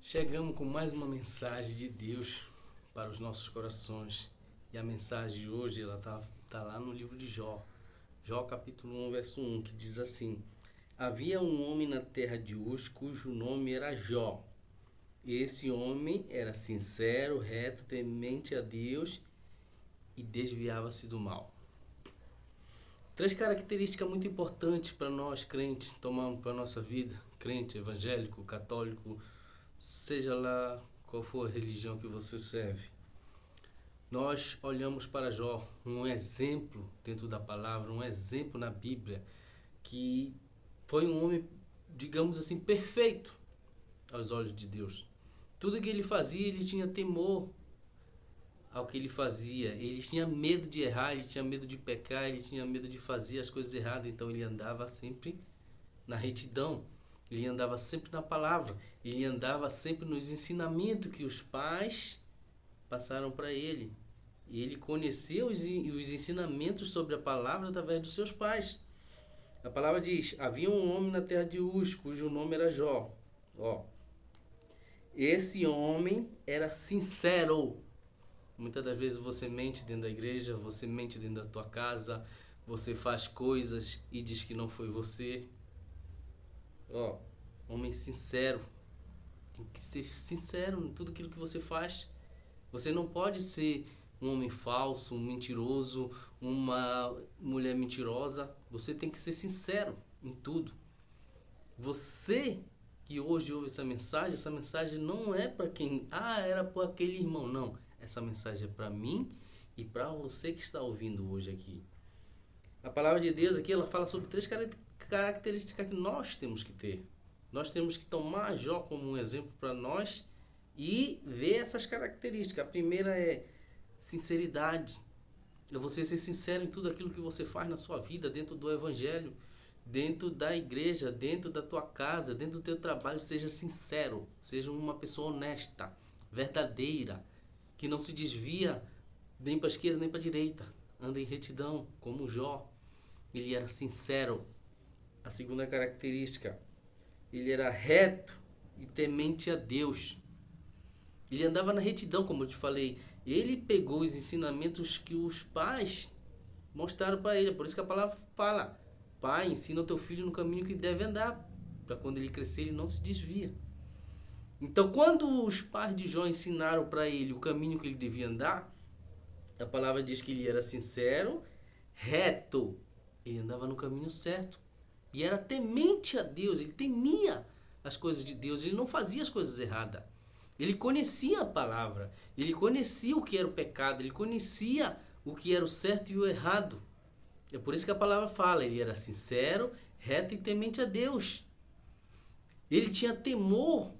Chegamos com mais uma mensagem de Deus para os nossos corações. E a mensagem de hoje ela tá lá no livro de Jó. Jó capítulo 1, verso 1, que diz assim: Havia um homem na terra de Uz, cujo nome era Jó. Esse homem era sincero, reto, temente a Deus e desviava-se do mal. Três características muito importantes para nós crentes tomarmos para a nossa vida, crente, evangélico, católico, seja lá qual for a religião que você serve. Nós olhamos para Jó, um exemplo dentro da palavra, um exemplo na Bíblia, que foi um homem, digamos assim, perfeito aos olhos de Deus. Tudo que ele fazia, ele tinha temor ao que ele fazia. Ele tinha medo de errar, ele tinha medo de pecar, ele tinha medo de fazer as coisas erradas. Então ele andava sempre na retidão, ele andava sempre na palavra, ele andava sempre nos ensinamentos que os pais passaram para ele. E ele conheceu os ensinamentos sobre a palavra através dos seus pais. A palavra diz: havia um homem na terra de Uz, cujo nome era Jó. Esse homem era sincero. Muitas das vezes você mente dentro da igreja, você mente dentro da tua casa, você faz coisas e diz que não foi você. Homem sincero. Tem que ser sincero em tudo aquilo que você faz. Você não pode ser um homem falso, um mentiroso, uma mulher mentirosa. Você tem que ser sincero em tudo. Você que hoje ouve essa mensagem não é para quem, era para aquele irmão, não. Essa mensagem é para mim e para você que está ouvindo hoje aqui. A palavra de Deus aqui, ela fala sobre três características que nós temos que ter. Nós temos que tomar Jó como um exemplo para nós e ver essas características. A primeira é sinceridade. É você ser sincero em tudo aquilo que você faz na sua vida, dentro do evangelho, dentro da igreja, dentro da tua casa, dentro do teu trabalho. Seja sincero, seja uma pessoa honesta, verdadeira, que não se desvia nem para a esquerda nem para a direita. Anda em retidão, como Jó. Ele era sincero. A segunda característica, ele era reto e temente a Deus. Ele andava na retidão, como eu te falei. Ele pegou os ensinamentos que os pais mostraram para ele. Por isso que a palavra fala: Pai, ensina o teu filho no caminho que deve andar, para quando ele crescer ele não se desvia. Então, quando os pais de Jó ensinaram para ele o caminho que ele devia andar, a palavra diz que ele era sincero, reto. Ele andava no caminho certo. E era temente a Deus, ele temia as coisas de Deus, ele não fazia as coisas erradas. Ele conhecia a palavra, ele conhecia o que era o pecado, ele conhecia o que era o certo e o errado. É por isso que a palavra fala, ele era sincero, reto e temente a Deus. Ele tinha temor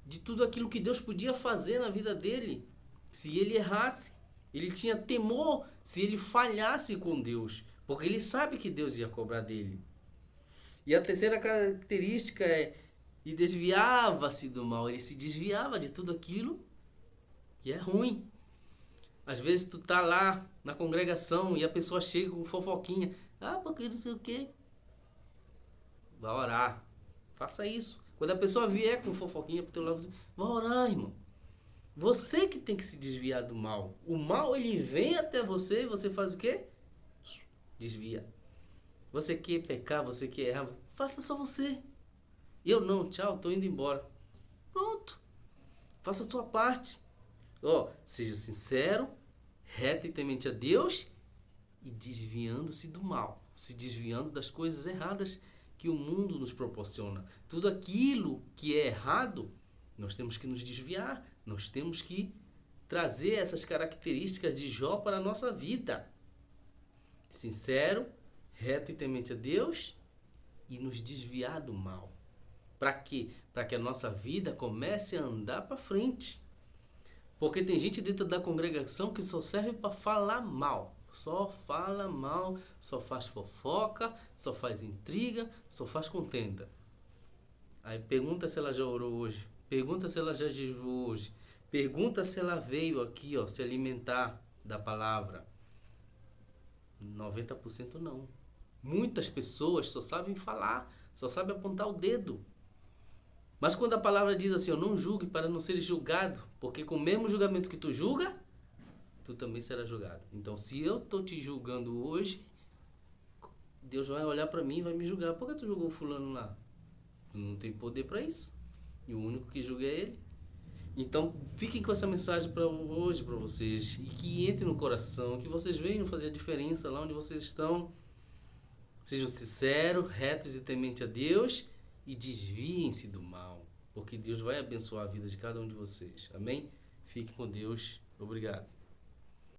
de tudo aquilo que Deus podia fazer na vida dele, se ele errasse. Ele tinha temor se ele falhasse com Deus, porque ele sabe que Deus ia cobrar dele. E a terceira característica é: e desviava-se do mal. Ele se desviava de tudo aquilo que é ruim. Às vezes tu tá lá na congregação e a pessoa chega com fofoquinha. Porque não sei o quê. Vai orar. Faça isso. Quando a pessoa vier com fofoquinha pro teu lado, vai orar, irmão. Você que tem que se desviar do mal. O mal, ele vem até você e você faz o quê? Desvia. Você quer pecar, você quer errar, faça só você. Eu não, tchau, tô indo embora. Pronto. Faça a tua parte. Seja sincero, reto e temente a Deus e desviando-se do mal. Se desviando das coisas erradas que o mundo nos proporciona. Tudo aquilo que é errado, nós temos que nos desviar. Nós temos que trazer essas características de Jó para a nossa vida. Sincero, reto e temente a Deus e nos desviar do mal. Para quê? Para que a nossa vida comece a andar para frente. Porque tem gente dentro da congregação que só serve para falar mal. Só fala mal, só faz fofoca, só faz intriga, só faz contenda. Aí pergunta se ela já orou hoje. Pergunta se ela já jejuou hoje. Pergunta se ela veio aqui, se alimentar da palavra. 90% não. Muitas pessoas só sabem falar, só sabem apontar o dedo. Mas quando a palavra diz assim, não julgue para não ser julgado, porque com o mesmo julgamento que tu julga, tu também será julgado. Então, se eu tô te julgando hoje, Deus vai olhar para mim e vai me julgar. Por que tu julgou fulano lá? Tu não tem poder para isso. E o único que julga é ele. Então, fiquem com essa mensagem para hoje para vocês e que entre no coração, que vocês venham fazer a diferença lá onde vocês estão. Sejam sinceros, retos e temente a Deus e desviem-se do mal, porque Deus vai abençoar a vida de cada um de vocês. Amém? Fique com Deus. Obrigado.